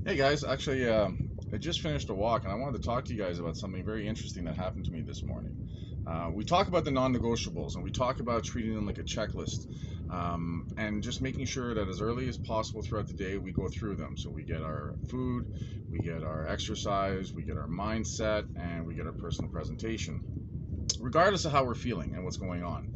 Hey guys, actually, I just finished a walk and I wanted to talk to you guys about something very interesting that happened to me this morning. We talk about the non negotiables and we talk about treating them like a checklist, and just making sure that as early as possible throughout the day we go through them. So we get our food, we get our exercise, we get our mindset, and we get our personal presentation, regardless of how we're feeling and what's going on.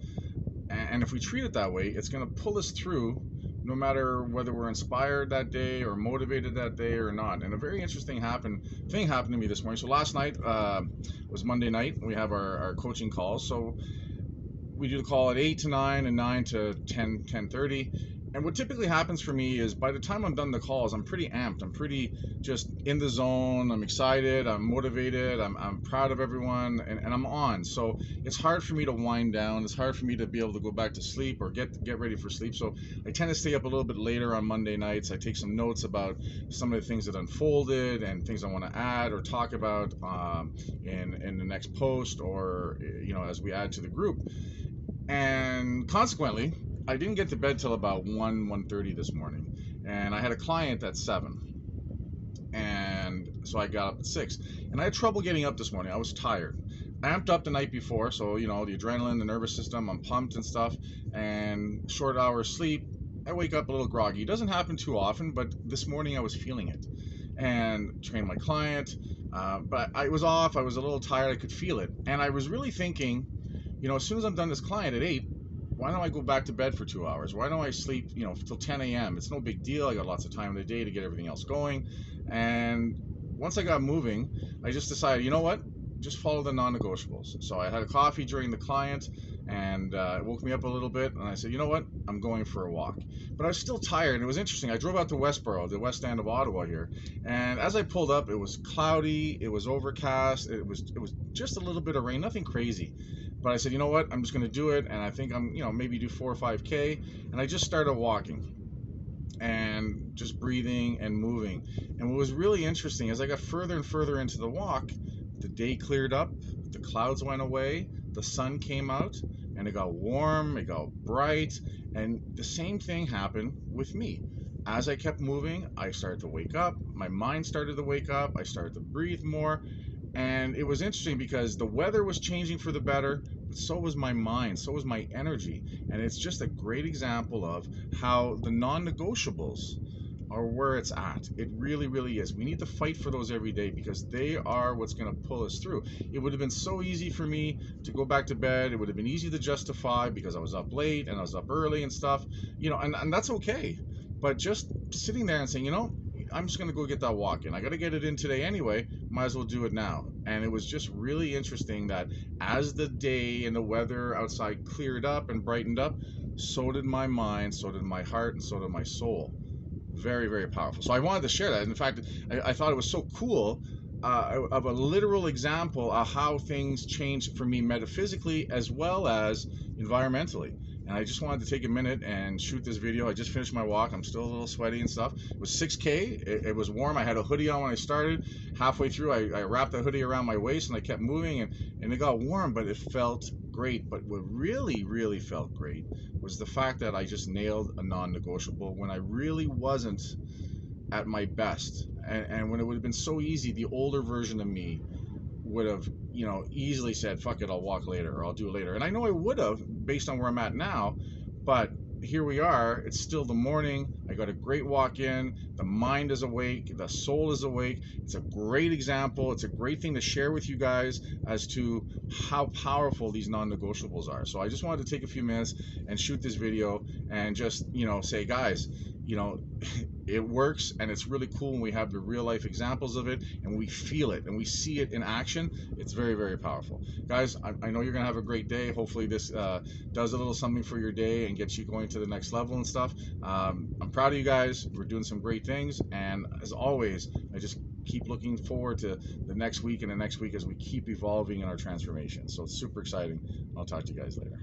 And if we treat it that way, it's going to pull us through no matter whether we're inspired that day or motivated that day or not. And a very interesting thing happened to me this morning. So last night was Monday night. We have our coaching calls. So we do the call at 8 to 9 and 9 to 10:30. And what typically happens for me is by the time I'm done the calls, I'm pretty amped. I'm pretty just in the zone. I'm excited. I'm motivated. I'm proud of everyone, and I'm on. So it's hard for me to wind down. It's hard for me to be able to go back to sleep or get ready for sleep. So I tend to stay up a little bit later on Monday nights. I take some notes about some of the things that unfolded and things I want to add or talk about in the next post, or as we add to the group. And consequently, I didn't get to bed till about 1:30 this morning, and I had a client at 7, and so I got up at 6, and I had trouble getting up this morning. I was tired. I amped up the night before, so the adrenaline, the nervous system, I'm pumped and stuff, and short hours sleep, I wake up a little groggy. It doesn't happen too often, but this morning I was feeling it, and trained my client, but I was off. I was a little tired. I could feel it, and I was really thinking, as soon as I'm done this client at 8, why don't I go back to bed for 2 hours? Why don't I sleep, till 10 a.m.? It's no big deal. I got lots of time in the day to get everything else going. And once I got moving, I just decided, you know what? Just follow the non-negotiables. So I had a coffee during the client, and it woke me up a little bit. And I said, you know what? I'm going for a walk. But I was still tired. And it was interesting. I drove out to Westboro, the west end of Ottawa here. And as I pulled up, it was cloudy. It was overcast. It was just a little bit of rain. Nothing crazy. But I said, you know what? I'm just going to do it. And I think I'm, maybe do 4 or 5K. And I just started walking and just breathing and moving. And what was really interesting, as I got further and further into the walk, the day cleared up, the clouds went away, the sun came out, and it got warm, it got bright. And the same thing happened with me. As I kept moving, I started to wake up. My mind started to wake up. I started to breathe more. And it was interesting because the weather was changing for the better, but so was my mind, so was my energy. And it's just a great example of how the non negotiables are where it's at. It really, really is. We need to fight for those every day because they are what's going to pull us through. It would have been so easy for me to go back to bed. It would have been easy to justify because I was up late and I was up early and stuff, and that's okay. But just sitting there and saying, I'm just going to go get that walk in. I got to get it in today anyway. Might as well do it now. And it was just really interesting that as the day and the weather outside cleared up and brightened up, so did my mind, so did my heart, and so did my soul. Very, very powerful. So I wanted to share that. In fact, I thought it was so cool, of a literal example of how things changed for me metaphysically as well as environmentally. And I just wanted to take a minute and shoot this video. I just finished my walk. I'm still a little sweaty and stuff. It was 6K. It was warm. I had a hoodie on when I started. Halfway through, I wrapped that hoodie around my waist and I kept moving, and it got warm, but it felt great. But what really, really felt great was the fact that I just nailed a non-negotiable when I really wasn't at my best, and when it would have been so easy, the older version of me would have, easily said, fuck it, I'll walk later or I'll do it later. And I know I would have based on where I'm at now, but here we are. It's still the morning. I got a great walk in. The mind is awake. The soul is awake. It's a great example. It's a great thing to share with you guys as to how powerful these non-negotiables are. So I just wanted to take a few minutes and shoot this video and just, say, guys, it works, and it's really cool when we have the real life examples of it and we feel it and we see it in action. It's very, very powerful. Guys, I know you're gonna have a great day. Hopefully this does a little something for your day and gets you going to the next level and stuff. I'm proud of you guys. We're doing some great things, and as always, I just keep looking forward to the next week and the next week as we keep evolving in our transformation. So it's super exciting. I'll talk to you guys later.